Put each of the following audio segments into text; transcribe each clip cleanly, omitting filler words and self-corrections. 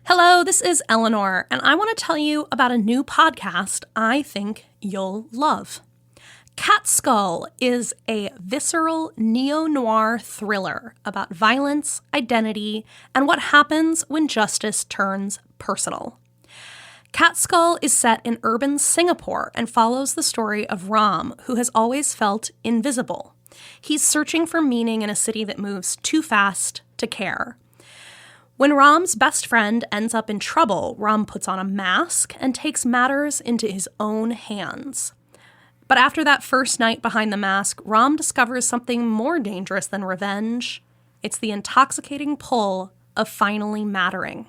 Hello, this is Eleanor, and I want to tell you about a new podcast I think you'll love. Cat Skull is a visceral neo-noir thriller about violence, identity, and what happens when justice turns personal. Cat Skull is set in urban Singapore and follows the story of Ram, who has always felt invisible. He's searching for meaning in a city that moves too fast to care. When Ram's best friend ends up in trouble, Ram puts on a mask and takes matters into his own hands. But after that first night behind the mask, Ram discovers something more dangerous than revenge. It's the intoxicating pull of finally mattering.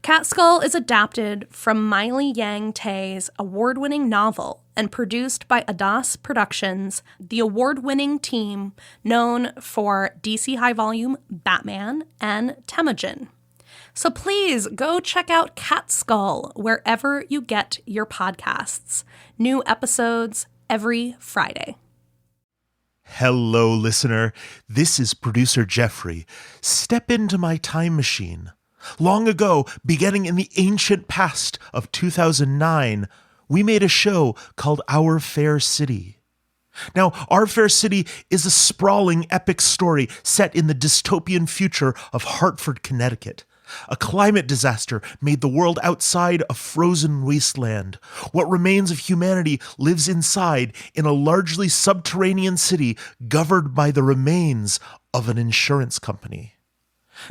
Cat Skull is adapted from Miley Yang Tae's award-winning novel and produced by Audacious Productions, the award-winning team known for DC High Volume, Batman, and Temujin. So please go check out Cat Skull wherever you get your podcasts. New episodes every Friday. Hello, listener. This is producer Jeffrey. Step into my time machine. Long ago, beginning in the ancient past of 2009, we made a show called Our Fair City. Now, Our Fair City is a sprawling epic story set in the dystopian future of Hartford, Connecticut. A climate disaster made the world outside a frozen wasteland. What remains of humanity lives inside in a largely subterranean city governed by the remains of an insurance company.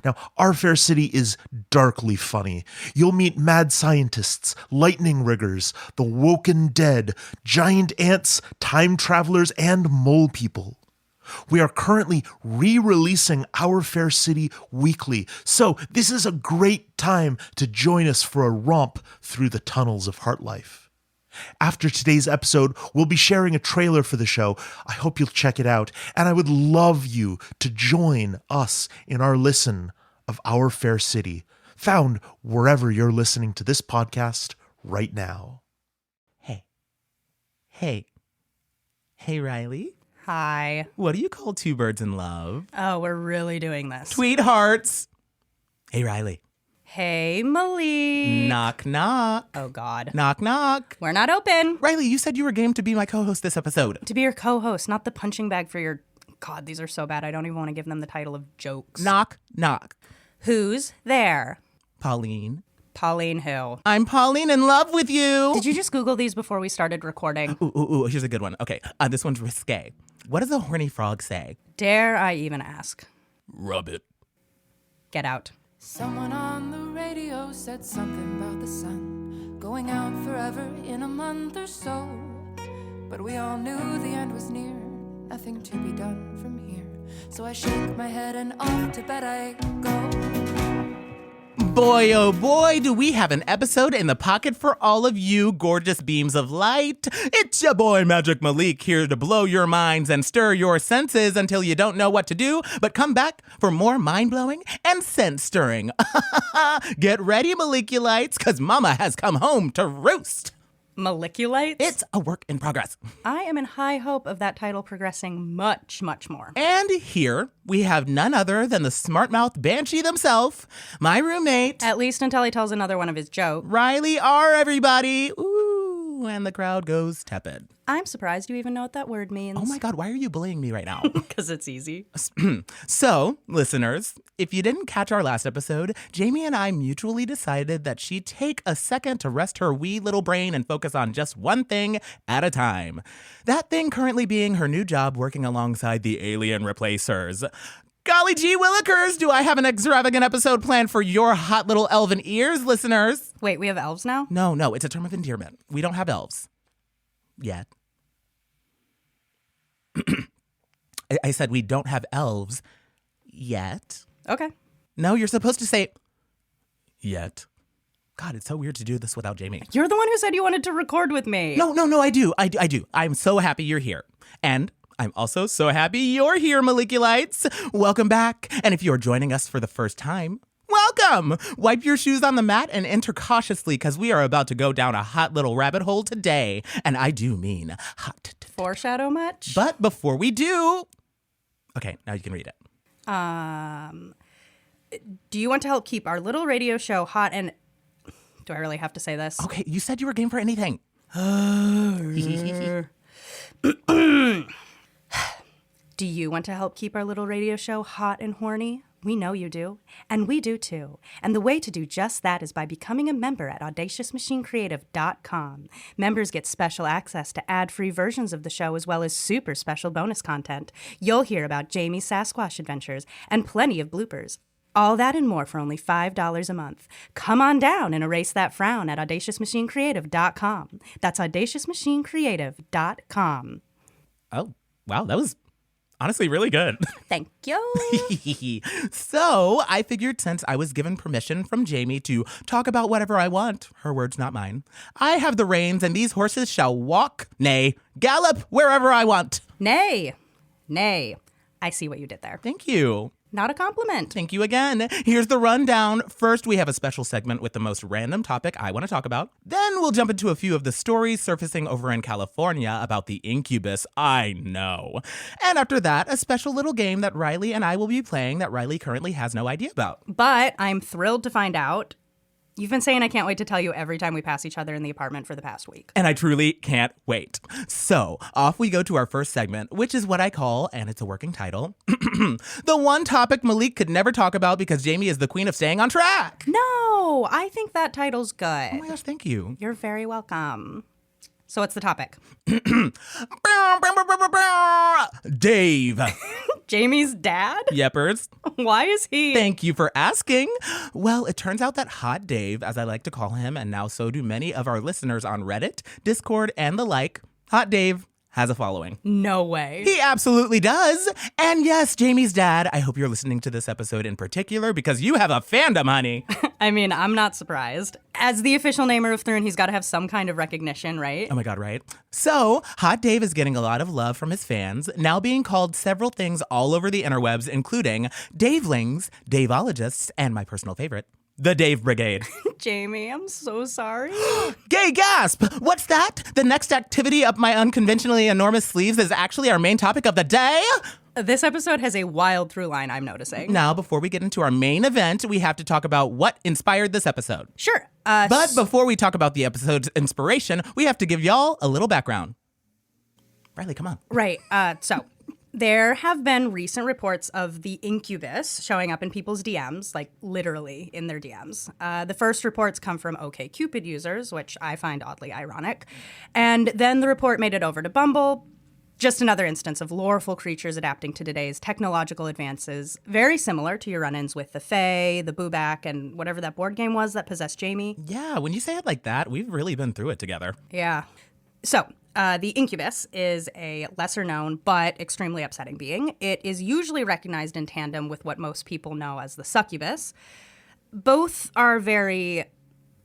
Now, Our Fair City is darkly funny. You'll meet mad scientists, lightning riggers, the woken dead, giant ants, time travelers, and mole people. We are currently re-releasing Our Fair City weekly, so this is a great time to join us for a romp through the tunnels of Heartlife. After today's episode, we'll be sharing a trailer for the show. I hope you'll check it out, and I would love you to join us in our listen of Our Fair City, found wherever you're listening to this podcast right now. Hey, Riley. Hi. What do you call two birds in love? Oh, we're really doing this. Tweethearts. Hey, Riley. Hey, Malik. Knock, knock. Oh, God. Knock, knock. We're not open. Riley, you said you were game to be my co-host this episode. To be your co-host, not the punching bag for your... God, these are so bad. I don't even want to give them the title of jokes. Knock, knock. Who's there? Pauline. Pauline who? I'm Pauline in love with you. Did you just Google these before we started recording? Ooh, here's a good one. Okay, this one's risque. What does a horny frog say? Dare I even ask? Rub it. Get out. Someone on the radio said something about the sun going out forever in a month or so. But we all knew the end was near, nothing to be done from here. So I shake my head and off to bed I go. Boy, oh boy, do we have an episode in the pocket for all of you gorgeous beams of light. It's your boy Magic Malik here to blow your minds and stir your senses until you don't know what to do, but come back for more mind-blowing and sense-stirring. Get ready, Maliculites, because Mama has come home to roost. Maliculites? It's a work in progress. I am in high hope of that title progressing much, much more. And here we have none other than the smart-mouthed banshee themselves, my roommate. At least until he tells another one of his jokes. Riley R., everybody. Ooh, and the crowd goes tepid. I'm surprised you even know what that word means. Oh my God, why are you bullying me right now? Because it's easy. So, listeners, if you didn't catch our last episode, Jamie and I mutually decided that she'd take a second to rest her wee little brain and focus on just one thing at a time. That thing currently being her new job working alongside the alien replacers. Golly gee willikers, do I have an extravagant episode planned for your hot little elven ears, listeners? Wait, we have elves now? No, it's a term of endearment. We don't have elves. Yet. I said we don't have elves yet. Okay. No, you're supposed to say yet. God, it's so weird to do this without Jamie. You're the one who said you wanted to record with me. No, I do. I'm so happy you're here. And I'm also so happy you're here, Maliculites. Welcome back. And if you're joining us for the first time, welcome! Wipe your shoes on the mat and enter cautiously because we are about to go down a hot little rabbit hole today. And I do mean hot. Foreshadow much? But before we do... Okay, now you can read it. Do you want to help keep our little radio show hot and... Do I really have to say this? Okay, you said you were game for anything. Do you want to help keep our little radio show hot and horny? We know you do. And we do too. And the way to do just that is by becoming a member at audaciousmachinecreative.com. Members get special access to ad-free versions of the show as well as super special bonus content. You'll hear about Jamie's Sasquatch adventures and plenty of bloopers. All that and more for only $5 a month. Come on down and erase that frown at audaciousmachinecreative.com. That's audaciousmachinecreative.com. Oh, wow, that was honestly really good. Thank you. So I figured since I was given permission from Jamie to talk about whatever I want, her words, not mine, I have the reins and these horses shall walk, nay, gallop wherever I want. Nay. I see what you did there. Thank you. Not a compliment. Thank you again. Here's the rundown. First, we have a special segment with the most random topic I want to talk about. Then we'll jump into a few of the stories surfacing over in California about the incubus. I know. And after that, a special little game that Riley and I will be playing that Riley currently has no idea about. But I'm thrilled to find out. You've been saying I can't wait to tell you every time we pass each other in the apartment for the past week. And I truly can't wait. So off we go to our first segment, which is what I call, and it's a working title, the one topic Malik could never talk about because Jamie is the queen of staying on track. No, I think that title's good. Oh my gosh, thank you. You're very welcome. So what's the topic? Dave. Jamie's dad? Yeppers. Why is he? Thank you for asking. Well, it turns out that Hot Dave, as I like to call him, and now so do many of our listeners on Reddit, Discord, and the like, Hot Dave has a following. No way. He absolutely does. And yes, Jamie's dad, I hope you're listening to this episode in particular because you have a fandom, honey. I mean, I'm not surprised. As the official namer of Thrun, he's got to have some kind of recognition, right? Oh my God, right? So, Hot Dave is getting a lot of love from his fans, now being called several things all over the interwebs, including Davelings, Daveologists, and my personal favorite, the Dave Brigade. Jamie, I'm so sorry. Gay gasp! What's that? The next activity up my unconventionally enormous sleeves is actually our main topic of the day? This episode has a wild through line, I'm noticing. Now, before we get into our main event, we have to talk about what inspired this episode. Sure. But before we talk about the episode's inspiration, we have to give y'all a little background. Riley, come on. Right. So there have been recent reports of the incubus showing up in people's DMs, like literally in their DMs. The first reports come from OkCupid users, which I find oddly ironic. And then the report made it over to Bumble. Just another instance of loreful creatures adapting to today's technological advances, very similar to your run-ins with the Fae, the Booback, and whatever that board game was that possessed Jamie. Yeah, when you say it like that, we've really been through it together. Yeah. So, the incubus is a lesser-known but extremely upsetting being. It is usually recognized in tandem with what most people know as the succubus. Both are very,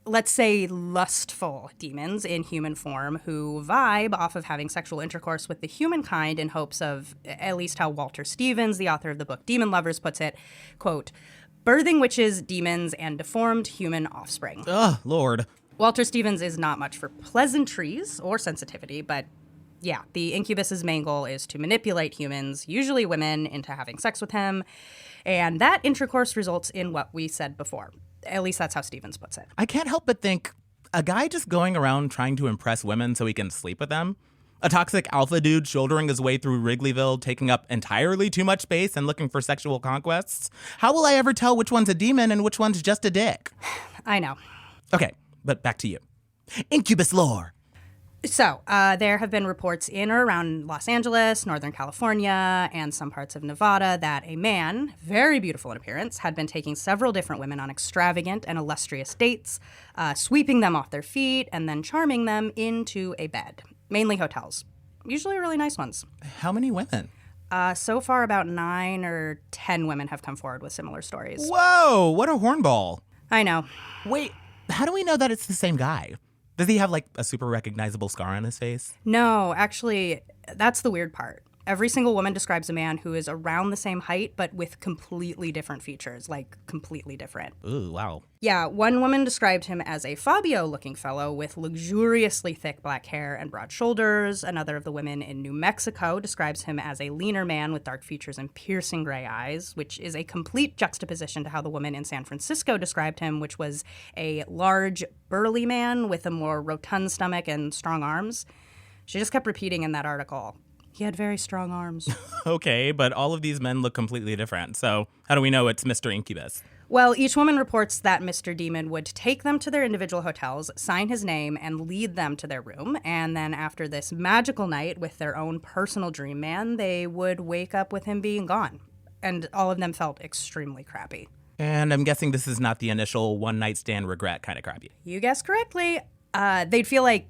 let's say, lustful demons in human form who vibe off of having sexual intercourse with the humankind in hopes of, at least how Walter Stevens, the author of the book Demon Lovers, puts it, quote, birthing witches, demons, and deformed human offspring. Ugh, Lord. Walter Stevens is not much for pleasantries or sensitivity, but yeah, the incubus's main goal is to manipulate humans, usually women, into having sex with him, and that intercourse results in what we said before. At least that's how Stevens puts it. I can't help but think, a guy just going around trying to impress women so he can sleep with them? A toxic alpha dude shouldering his way through Wrigleyville, taking up entirely too much space and looking for sexual conquests? How will I ever tell which one's a demon and which one's just a dick? I know. Okay, but back to you. Incubus lore. So, there have been reports in or around Los Angeles, Northern California, and some parts of Nevada that a man, very beautiful in appearance, had been taking several different women on extravagant and illustrious dates, sweeping them off their feet, and then charming them into a bed. Mainly hotels. Usually really nice ones. How many women? So far, about 9 or 10 women have come forward with similar stories. Whoa, what a hornball. I know. Wait, how do we know that it's the same guy? Does he have, like, a super recognizable scar on his face? No, actually, that's the weird part. Every single woman describes a man who is around the same height, but with completely different features, like completely different. Ooh, wow. Yeah, one woman described him as a Fabio-looking fellow with luxuriously thick black hair and broad shoulders. Another of the women in New Mexico describes him as a leaner man with dark features and piercing gray eyes, which is a complete juxtaposition to how the woman in San Francisco described him, which was a large, burly man with a more rotund stomach and strong arms. She just kept repeating in that article, he had very strong arms. Okay, but all of these men look completely different. So how do we know it's Mr. Incubus? Well, each woman reports that Mr. Demon would take them to their individual hotels, sign his name, and lead them to their room. And then after this magical night with their own personal dream man, they would wake up with him being gone. And all of them felt extremely crappy. And I'm guessing this is not the initial one-night stand regret kind of crappy. You guessed correctly. They'd feel like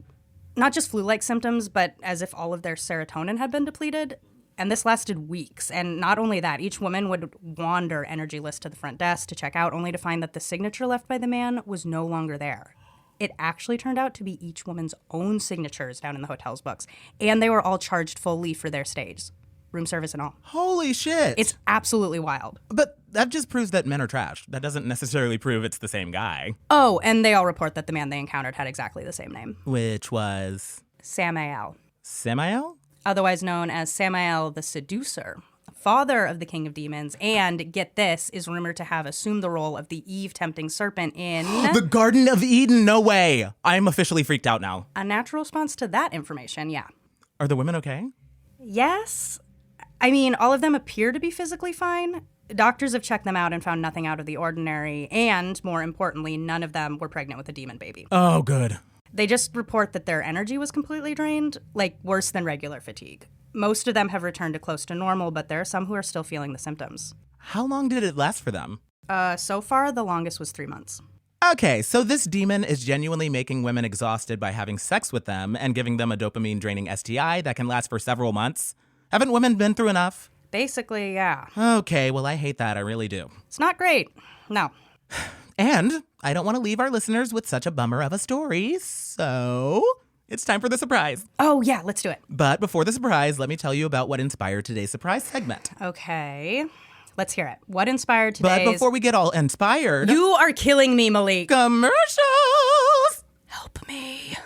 not just flu-like symptoms, but as if all of their serotonin had been depleted. And this lasted weeks. And not only that, each woman would wander energyless to the front desk to check out, only to find that the signature left by the man was no longer there. It actually turned out to be each woman's own signatures down in the hotel's books. And they were all charged fully for their stays. Room service and all. Holy shit. It's absolutely wild. But that just proves that men are trash. That doesn't necessarily prove it's the same guy. Oh, and they all report that the man they encountered had exactly the same name. Which was... Samael. Samael? Otherwise known as Samael the Seducer, father of the King of Demons, and, get this, is rumored to have assumed the role of the Eve-tempting serpent in... The Garden of Eden, no way! I'm officially freaked out now. A natural response to that information, yeah. Are the women okay? Yes. I mean, all of them appear to be physically fine. Doctors have checked them out and found nothing out of the ordinary, and, more importantly, none of them were pregnant with a demon baby. Oh, good. They just report that their energy was completely drained, like worse than regular fatigue. Most of them have returned to close to normal, but there are some who are still feeling the symptoms. How long did it last for them? So far, the longest was 3 months. Okay, so this demon is genuinely making women exhausted by having sex with them and giving them a dopamine-draining STI that can last for several months. Haven't women been through enough? Basically, yeah. Okay, well, I hate that. I really do. It's not great. No. And I don't want to leave our listeners with such a bummer of a story, so it's time for the surprise. Oh, yeah, let's do it. But before the surprise, let me tell you about what inspired today's surprise segment. Okay. Let's hear it. What inspired today's... But before we get all inspired... You are killing me, Malik. Commercials! Help me.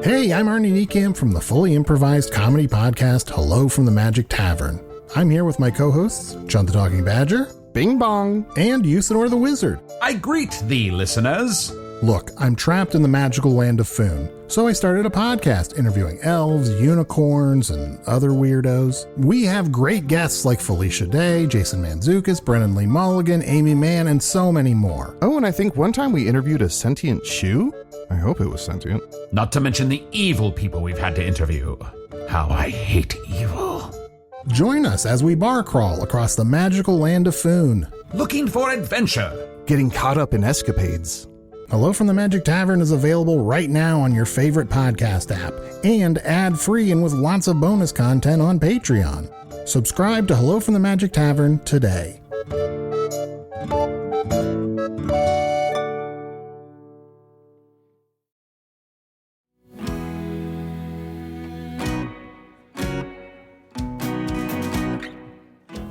Hey, I'm Arnie Niekamp from the fully improvised comedy podcast Hello from the Magic Tavern. I'm here with my co-hosts, Chunt the Talking Badger, Bing Bong, and Usador the Wizard. I greet thee, listeners. Look, I'm trapped in the magical land of Foon, so I started a podcast interviewing elves, unicorns, and other weirdos. We have great guests like Felicia Day, Jason Mantzoukas, Brennan Lee Mulligan, Amy Mann, and so many more. Oh, and I think one time we interviewed a sentient shoe? I hope it was sentient. Not to mention the evil people we've had to interview. How I hate evil. Join us as we bar crawl across the magical land of Foon, Looking for adventure. Getting caught up in escapades. Hello from the Magic Tavern is available right now on your favorite podcast app and ad-free and with lots of bonus content on Patreon. Subscribe to Hello from the Magic Tavern today.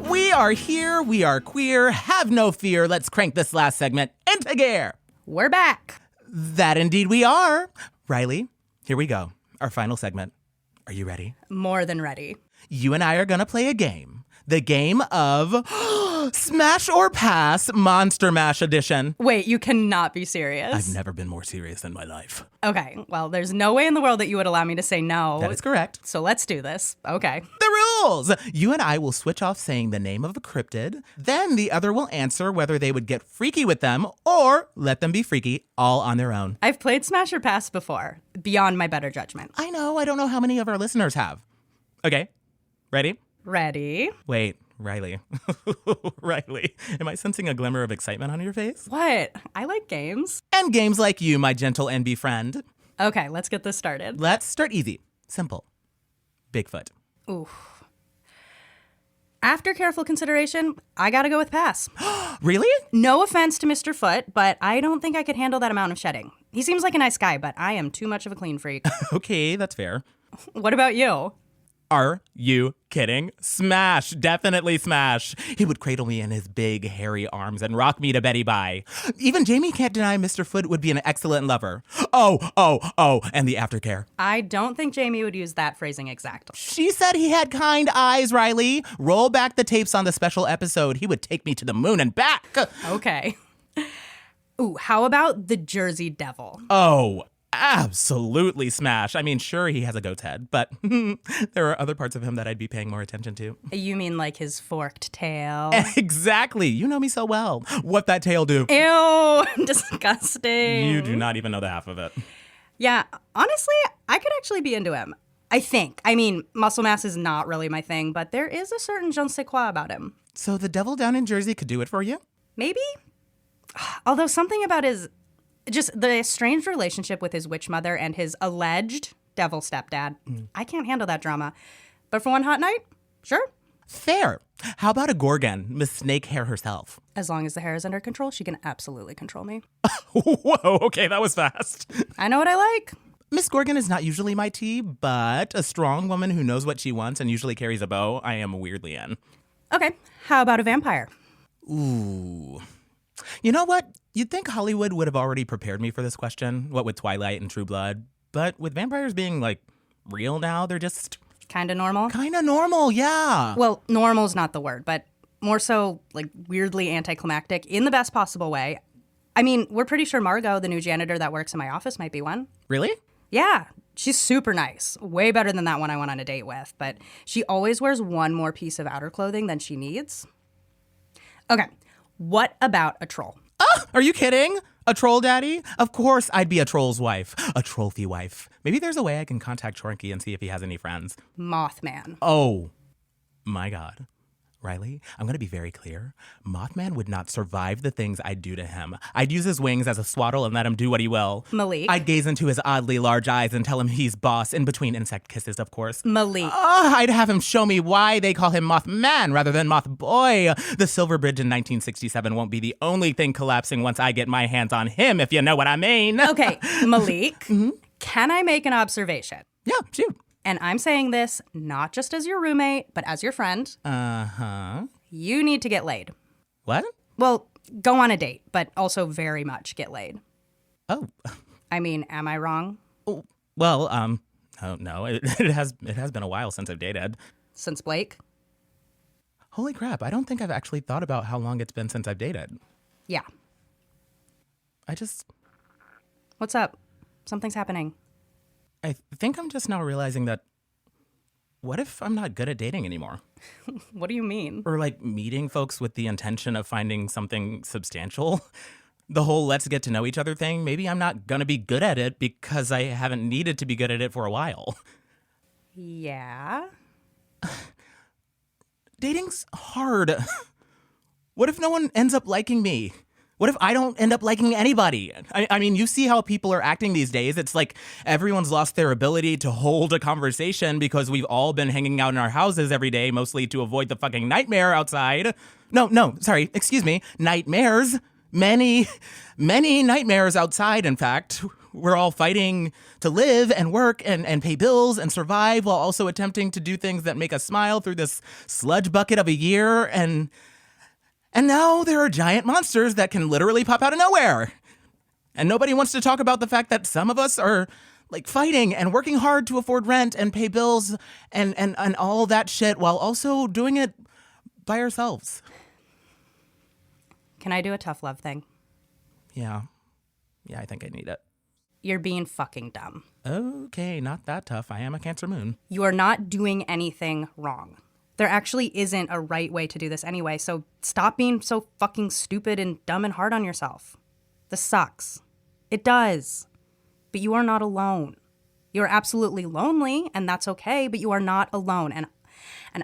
We are here, we are queer, have no fear, let's crank this last segment into gear. We're back. That indeed we are. Riley, here we go. Our final segment. Are you ready? More than ready. You and I are going to play a game. The game of Smash or Pass Monster Mash Edition. Wait, you cannot be serious. I've never been more serious in my life. Okay, well, there's no way in the world that you would allow me to say no. That is correct. So let's do this. Okay. The rules! You and I will switch off saying the name of a cryptid, then the other will answer whether they would get freaky with them or let them be freaky all on their own. I've played Smash or Pass before, beyond my better judgment. I know, I don't know how many of our listeners have. Okay, ready? Ready? Wait, Riley. Riley, am I sensing a glimmer of excitement on your face? What? I like games. And games like you, my gentle NB friend. Okay, let's get this started. Let's start easy. Simple. Bigfoot. Ooh. After careful consideration, I gotta go with pass. Really? No offense to Mr. Foot, but I don't think I could handle that amount of shedding. He seems like a nice guy, but I am too much of a clean freak. Okay, that's fair. What about you? Are you kidding? Smash. Definitely smash. He would cradle me in his big, hairy arms and rock me to Betty Bye. Even Jamie can't deny Mr. Foot would be an excellent lover. Oh, and the aftercare. I don't think Jamie would use that phrasing exactly. She said he had kind eyes, Riley. Roll back the tapes on the special episode. He would take me to the moon and back. Okay. Ooh, how about the Jersey Devil? Oh, absolutely smash. I mean, sure, he has a goat's head, but there are other parts of him that I'd be paying more attention to. You mean like his forked tail? Exactly. You know me so well. What that tail do? Ew, disgusting. You do not even know the half of it. Yeah, honestly, I could actually be into him. I think. I mean, muscle mass is not really my thing, but there is a certain je ne sais quoi about him. So the devil down in Jersey could do it for you? Maybe? Although something about just the estranged relationship with his witch mother and his alleged devil stepdad. I can't handle that drama. But for one hot night, sure. Fair. How about a Gorgon, Miss Snake Hair herself? As long as the hair is under control, she can absolutely control me. Whoa, okay, that was fast. I know what I like. Miss Gorgon is not usually my tea, but a strong woman who knows what she wants and usually carries a bow, I am weirdly in. Okay, how about a vampire? Ooh. You know what? You'd think Hollywood would have already prepared me for this question, what with Twilight and True Blood. But with vampires being, like, real now, they're just... Kind of normal? Kind of normal, yeah. Well, normal's not the word, but more so, like, weirdly anticlimactic in the best possible way. I mean, we're pretty sure Margot, the new janitor that works in my office, might be one. Really? Yeah, she's super nice. Way better than that one I went on a date with. But she always wears one more piece of outer clothing than she needs. Okay, what about a troll? Oh, are you kidding? A troll daddy? Of course I'd be a troll's wife. A trophy wife. Maybe there's a way I can contact Chornky and see if he has any friends. Mothman. Oh, my God. Riley, I'm going to be very clear. Mothman would not survive the things I'd do to him. I'd use his wings as a swaddle and let him do what he will. Malik. I'd gaze into his oddly large eyes and tell him he's boss, in between insect kisses, of course. Malik. I'd have him show me why they call him Mothman rather than Mothboy. The Silver Bridge in 1967 won't be the only thing collapsing once I get my hands on him, if you know what I mean. Okay, Malik, can I make an observation? Yeah, shoot. And I'm saying this not just as your roommate, but as your friend. Uh-huh. You need to get laid. What? Well, go on a date, but also very much get laid. Oh. I mean, am I wrong? Well, oh no, it has been a while since I've dated. Since Blake? Holy crap, I don't think I've actually thought about how long it's been since I've dated. Yeah. What's up? Something's happening. I think I'm just now realizing that what if I'm not good at dating anymore? What do you mean? Or like meeting folks with the intention of finding something substantial? The whole let's get to know each other thing, maybe I'm not gonna be good at it because I haven't needed to be good at it for a while. Yeah? Dating's hard. What if no one ends up liking me? What if I don't end up liking anybody? I mean, you see how people are acting these days. It's like everyone's lost their ability to hold a conversation because we've all been hanging out in our houses every day, mostly to avoid the fucking nightmare outside. No, sorry, excuse me, nightmares. Many nightmares outside, in fact. We're all fighting to live and work and pay bills and survive while also attempting to do things that make us smile through this sludge bucket of a year. And now there are giant monsters that can literally pop out of nowhere. And nobody wants to talk about the fact that some of us are like fighting and working hard to afford rent and pay bills and all that shit while also doing it by ourselves. Can I do a tough love thing? Yeah, I think I need it. You're being fucking dumb. Okay, not that tough. I am a Cancer moon. You are not doing anything wrong. There actually isn't a right way to do this anyway, so stop being so fucking stupid and dumb and hard on yourself. This sucks. It does. But you are not alone. You're absolutely lonely, and that's okay, but you are not alone. And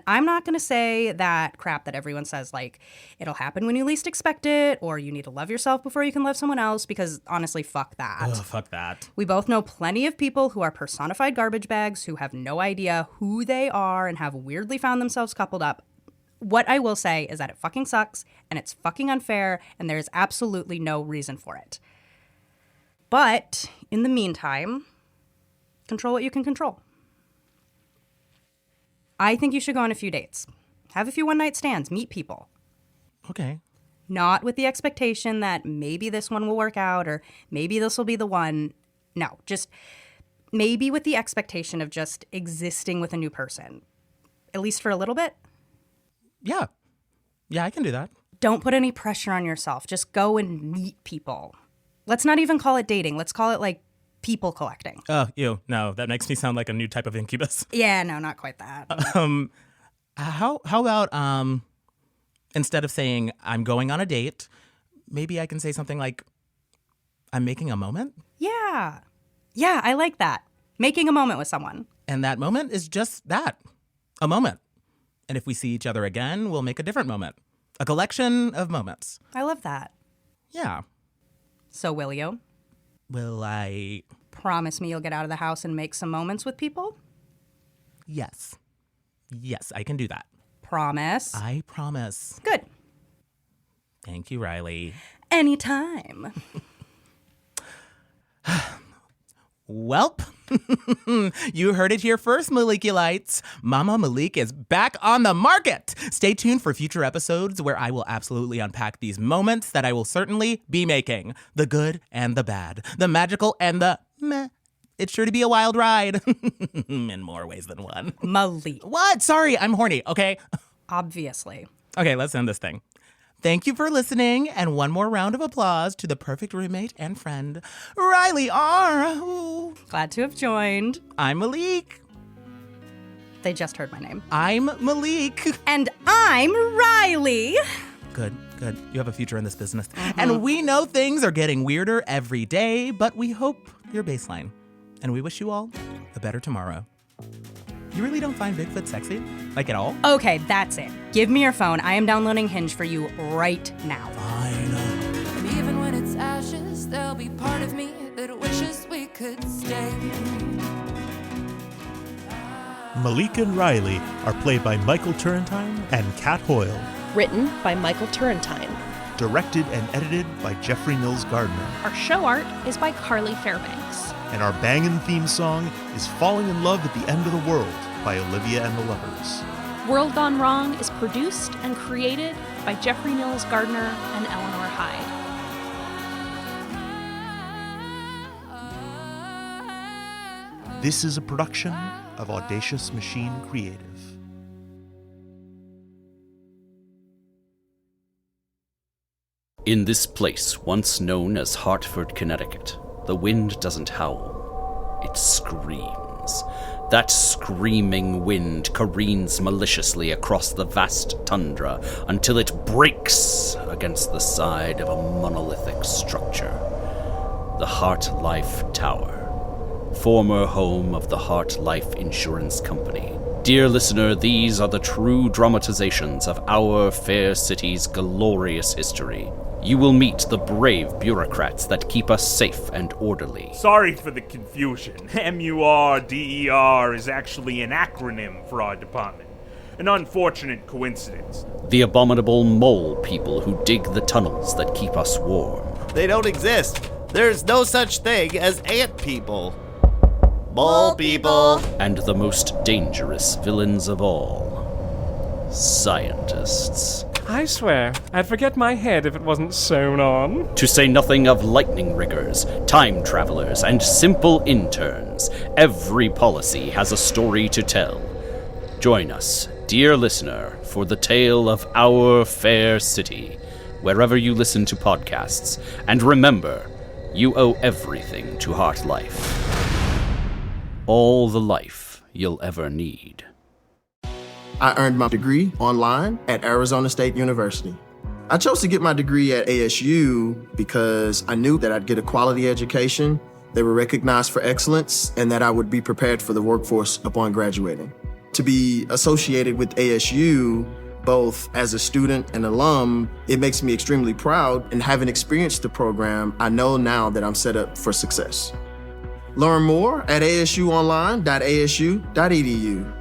I'm not going to say that crap that everyone says, like, it'll happen when you least expect it, or you need to love yourself before you can love someone else, because honestly, fuck that. Oh, fuck that. We both know plenty of people who are personified garbage bags who have no idea who they are and have weirdly found themselves coupled up What I will say is that it fucking sucks, and it's fucking unfair, and there is absolutely no reason for it. But in the meantime, control what you can control. I think you should go on a few dates. Have a few one-night stands. Meet people. Okay. Not with the expectation that maybe this one will work out or maybe this will be the one. No, just maybe with the expectation of just existing with a new person. At least for a little bit. Yeah. Yeah, I can do that. Don't put any pressure on yourself. Just go and meet people. Let's not even call it dating. Let's call it like people collecting. Oh, ew. No, that makes me sound like a new type of incubus. Yeah, no, not quite that. How about instead of saying I'm going on a date, maybe I can say something like I'm making a moment? Yeah. Yeah, I like that. Making a moment with someone. And that moment is just that, a moment. And if we see each other again, we'll make a different moment. A collection of moments. I love that. Yeah. So will you? Will I? Promise me you'll get out of the house and make some moments with people? Yes. Yes, I can do that. Promise? I promise. Good. Thank you, Riley. Anytime. Welp, you heard it here first, Malikielites. Mama Malik is back on the market. Stay tuned for future episodes where I will absolutely unpack these moments that I will certainly be making. The good and the bad. The magical and the meh. It's sure to be a wild ride. In more ways than one. Malik. What? Sorry, I'm horny, okay? Obviously. Okay, let's end this thing. Thank you for listening, and one more round of applause to the perfect roommate and friend, Riley R. Ooh. Glad to have joined. I'm Malik. They just heard my name. I'm Malik. And I'm Riley. Good. You have a future in this business. And we know things are getting weirder every day, but we hope you're baseline. And we wish you all a better tomorrow. You really don't find Bigfoot sexy? Like at all? Okay, that's it. Give me your phone. I am downloading Hinge for you right now. Fine. And even when it's ashes, there'll be part of me that wishes we could stay. Malik and Riley are played by Michael Turrentine and Kat Hoil. Written by Michael Turrentine. Directed and edited by Jeffrey Nils Gardner. Our show art is by Carly Fairbanks. And our bangin' theme song is Falling in Love at the End of the World by Olivia and the Lovers. World Gone Wrong is produced and created by Jeffrey Nils Gardner and Eleanor Hyde. This is a production of Audacious Machine Creative. In this place, once known as Hartford, Connecticut, the wind doesn't howl, it screams. That screaming wind careens maliciously across the vast tundra until it breaks against the side of a monolithic structure. The Heart Life Tower, former home of the Heart Life Insurance Company. Dear listener, these are the true dramatizations of our fair city's glorious history. You will meet the brave bureaucrats that keep us safe and orderly. Sorry for the confusion. MURDER is actually an acronym for our department. An unfortunate coincidence. The abominable mole people who dig the tunnels that keep us warm. They don't exist. There's no such thing as ant people. Mole people. And the most dangerous villains of all. Scientists. I swear, I'd forget my head if it wasn't sewn on. To say nothing of lightning riggers, time travelers, and simple interns, every policy has a story to tell. Join us, dear listener, for the tale of our fair city, wherever you listen to podcasts. And remember, you owe everything to Heart Life. All the life you'll ever need. I earned my degree online at Arizona State University. I chose to get my degree at ASU because I knew that I'd get a quality education, they were recognized for excellence, and that I would be prepared for the workforce upon graduating. To be associated with ASU, both as a student and alum, it makes me extremely proud, and having experienced the program, I know now that I'm set up for success. Learn more at asuonline.asu.edu.